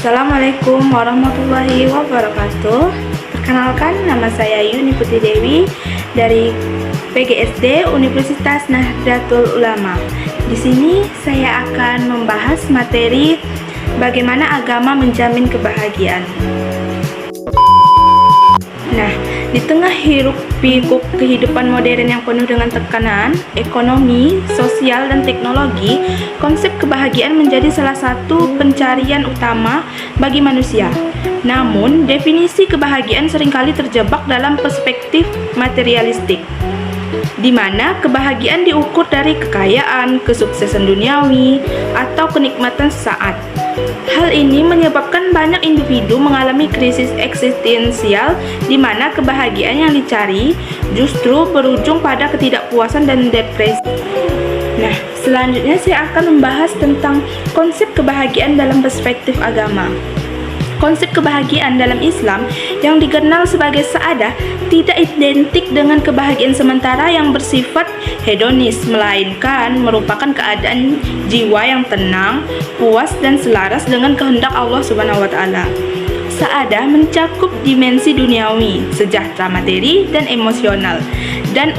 Assalamualaikum warahmatullahi wabarakatuh. Perkenalkan, nama saya Yuni Putri Dewi dari PGSD Universitas Nahdlatul Ulama. Di sini saya akan membahas materi bagaimana agama menjamin kebahagiaan. Nah, di tengah hiruk-pikuk kehidupan modern yang penuh dengan tekanan ekonomi, sosial, dan teknologi, konsep kebahagiaan menjadi salah satu pencarian utama bagi manusia. Namun, definisi kebahagiaan seringkali terjebak dalam perspektif materialistik, di mana kebahagiaan diukur dari kekayaan, kesuksesan duniawi, atau kenikmatan sesaat. Hal ini menyebabkan banyak individu mengalami krisis eksistensial di mana kebahagiaan yang dicari justru berujung pada ketidakpuasan dan depresi. Nah, selanjutnya saya akan membahas tentang konsep kebahagiaan dalam perspektif agama. Konsep kebahagiaan dalam Islam yang dikenal sebagai sa'adah tidak identik dengan kebahagiaan sementara yang bersifat hedonis, melainkan merupakan keadaan jiwa yang tenang, puas, dan selaras dengan kehendak Allah Subhanahu wa Ta'ala. Sa'adah mencakup dimensi duniawi, sejahtera materi dan emosional, dan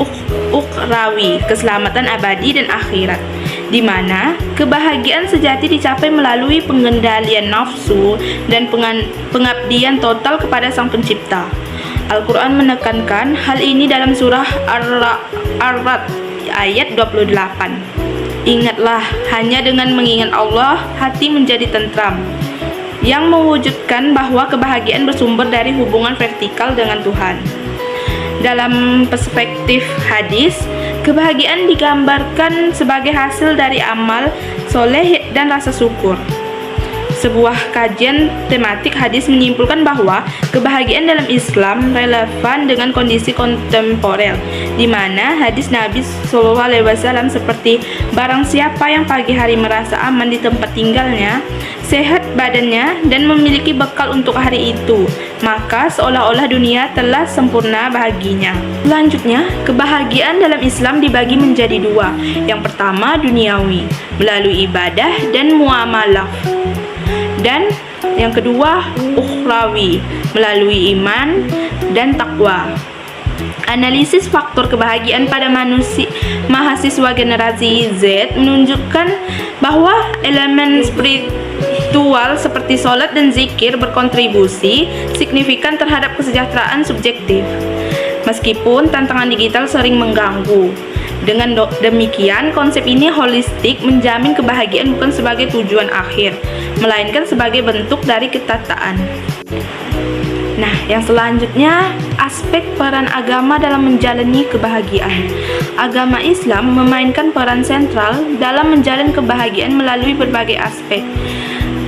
ukhrawi, keselamatan abadi dan akhirat, di mana kebahagiaan sejati dicapai melalui pengendalian nafsu dan pengabdian total kepada Sang Pencipta. Al-Quran menekankan hal ini dalam surah Ar-Ra'd ayat 28. Ingatlah, hanya dengan mengingat Allah, hati menjadi tentram, yang mewujudkan bahwa kebahagiaan bersumber dari hubungan vertikal dengan Tuhan. Dalam perspektif hadis, kebahagiaan digambarkan sebagai hasil dari amal soleh dan rasa syukur. Sebuah kajian tematik hadis menyimpulkan bahwa kebahagiaan dalam Islam relevan dengan kondisi kontemporer, di mana hadis Nabi SAW seperti barang siapa yang pagi hari merasa aman di tempat tinggalnya, sehat badannya, dan memiliki bekal untuk hari itu, maka seolah-olah dunia telah sempurna baginya. Selanjutnya, kebahagiaan dalam Islam dibagi menjadi dua. Yang pertama duniawi, melalui ibadah dan muamalah. Dan yang kedua ukhrawi, melalui iman dan takwa. Analisis faktor kebahagiaan pada mahasiswa generasi Z menunjukkan bahwa elemen spiritual seperti sholat dan zikir berkontribusi signifikan terhadap kesejahteraan subjektif, meskipun tantangan digital sering mengganggu. Dengan demikian, konsep ini holistik, menjamin kebahagiaan bukan sebagai tujuan akhir, melainkan sebagai bentuk dari ketataan. Nah, yang selanjutnya, aspek peran agama dalam menjalani kebahagiaan. Agama Islam memainkan peran sentral dalam menjalin kebahagiaan melalui berbagai aspek,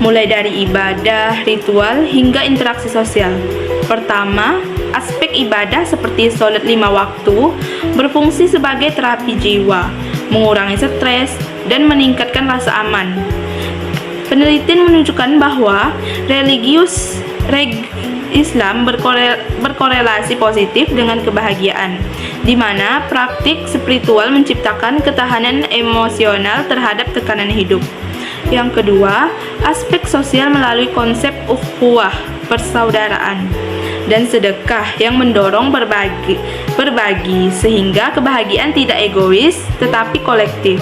mulai dari ibadah, ritual, hingga interaksi sosial. Pertama, aspek ibadah seperti sholat 5 waktu berfungsi sebagai terapi jiwa, mengurangi stres, dan meningkatkan rasa aman. Penelitian menunjukkan bahwa Islam berkorelasi positif dengan kebahagiaan, di mana praktik spiritual menciptakan ketahanan emosional terhadap tekanan hidup. Yang kedua, aspek sosial melalui konsep ukhuwah, persaudaraan, dan sedekah yang mendorong berbagi sehingga kebahagiaan tidak egois tetapi kolektif.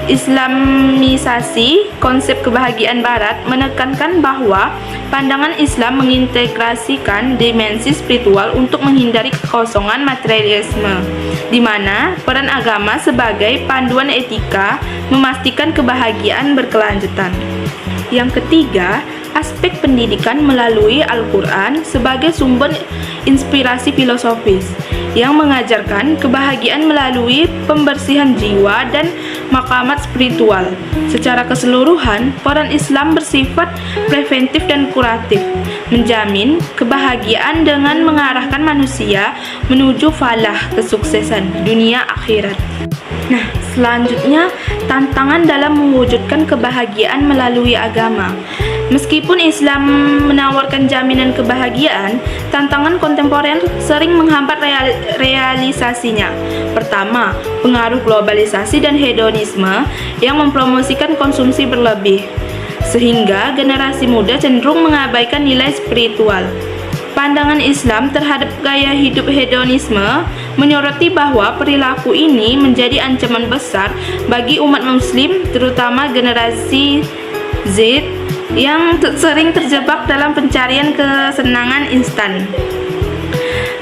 Islamisasi konsep kebahagiaan Barat menekankan bahwa pandangan Islam mengintegrasikan dimensi spiritual untuk menghindari kekosongan materialisme, di mana peran agama sebagai panduan etika memastikan kebahagiaan berkelanjutan. Yang ketiga, aspek pendidikan melalui Al-Quran sebagai sumber inspirasi filosofis yang mengajarkan kebahagiaan melalui pembersihan jiwa dan maqamat spiritual. Secara keseluruhan, peran Islam bersifat preventif dan kuratif, menjamin kebahagiaan dengan mengarahkan manusia menuju falah kesuksesan dunia akhirat. Nah, selanjutnya tantangan dalam mewujudkan kebahagiaan melalui agama. Meskipun Islam menawarkan jaminan kebahagiaan, tantangan kontemporer sering menghambat realisasinya. Pertama, pengaruh globalisasi dan hedonisme yang mempromosikan konsumsi berlebih, sehingga generasi muda cenderung mengabaikan nilai spiritual. Pandangan Islam terhadap gaya hidup hedonisme menyoroti bahwa perilaku ini menjadi ancaman besar bagi umat muslim, terutama generasi Z yang sering terjebak dalam pencarian kesenangan instan.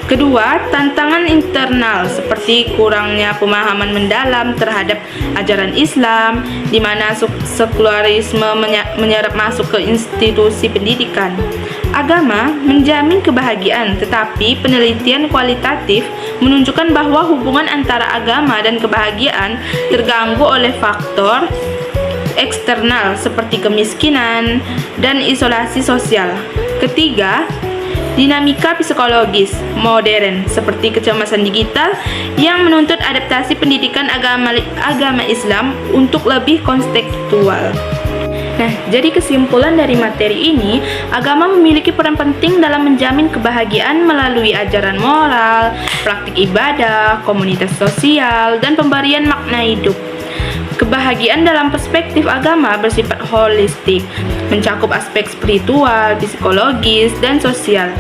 Kedua, tantangan internal seperti kurangnya pemahaman mendalam terhadap ajaran Islam, di mana sekularisme menyerap masuk ke institusi pendidikan. Agama menjamin kebahagiaan, tetapi penelitian kualitatif menunjukkan bahwa hubungan antara agama dan kebahagiaan terganggu oleh faktor eksternal seperti kemiskinan dan isolasi sosial. Ketiga, dinamika psikologis modern seperti kecemasan digital yang menuntut adaptasi pendidikan agama Islam untuk lebih kontekstual. Nah, jadi kesimpulan dari materi ini, agama memiliki peran penting dalam menjamin kebahagiaan melalui ajaran moral, praktik ibadah, komunitas sosial, dan pemberian makna hidup. Kebahagiaan dalam perspektif agama bersifat holistik, mencakup aspek spiritual, psikologis, dan sosial,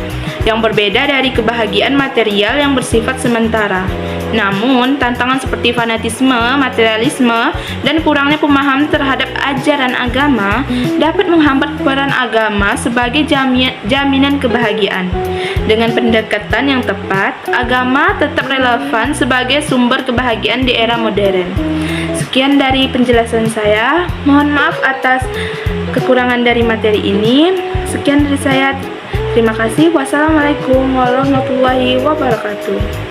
yang berbeda dari kebahagiaan material yang bersifat sementara. Namun, tantangan seperti fanatisme, materialisme, dan kurangnya pemahaman terhadap ajaran agama dapat menghambat peran agama sebagai jaminan kebahagiaan. Dengan pendekatan yang tepat, agama tetap relevan sebagai sumber kebahagiaan di era modern. Sekian dari penjelasan saya. Mohon maaf atas kekurangan dari materi ini. Sekian dari saya. Terima kasih. Wassalamualaikum warahmatullahi wabarakatuh.